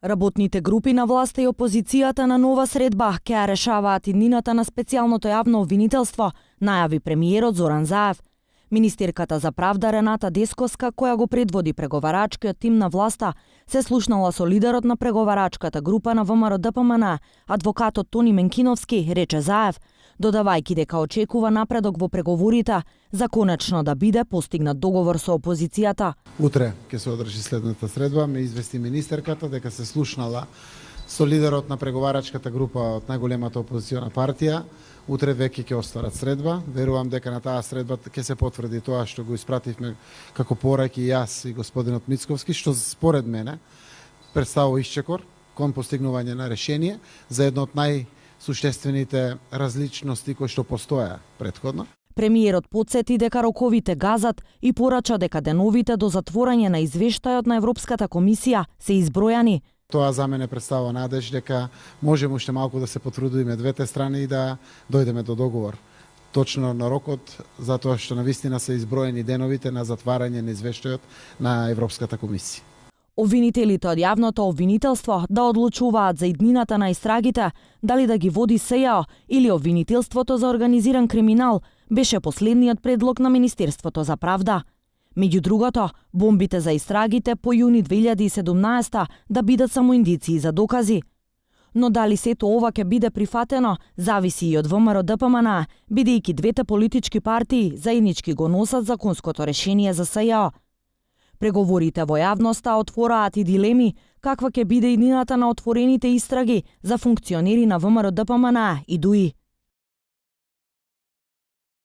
Работните групи на власта и опозицијата на нова средба ќе ја решаваат иднината на специјалното јавно обвинителство, најави премиерот Зоран Заев. Министерката за правда Рената Десковска, која го предводи преговарачкиот тим на власта, се слушнала со лидерот на преговарачката група на ВМРО-ДПМН, адвокатот Тони Менкиновски, рече Заев, додавајќи дека очекува напредок во преговорите за конечно да биде постигнат договор со опозицијата. Утре ќе се одржи следната средба, ме извести министерката дека се слушнала со лидерот на преговарачката група од најголемата опозициона партија. Утре веќе ќе остварат средба. Верувам дека на таа средба ќе се потврди тоа што го испративме како пораки јас и господинот Мицковски, што според мене представува исчекор кон постигнување на решение за едно од најсуштествените различности кои што постоја претходно. Премиерот потсети дека роковите газат и порача дека деновите до затворање на извештајот на Европската комисија се избројани. Тоа за мене представува надеж дека можеме уште малку да се потрудиме двете страни и да дојдеме до договор. Точно на рокот, затоа што навистина се изброени деновите на затварање на извештајот на Европската комисија. Обвинителите од јавното обвинителство да одлучуваат за иднината на истрагите, дали да ги води СЈО или обвинителството за организиран криминал, беше последниот предлог на Министерството за правда. Меѓу другото, бомбите за истрагите по јуни 2017 да бидат само индиции за докази. Но дали сето ова ќе биде прифатено, зависи и од ВМРО-ДПМН, бидејќи двете политички партии заеднички го носат законското решение за СЈО. Преговорите во јавноста отвораат и дилеми каква ќе биде иднината на отворените истраги за функционери на ВМРО-ДПМН и ДУИ.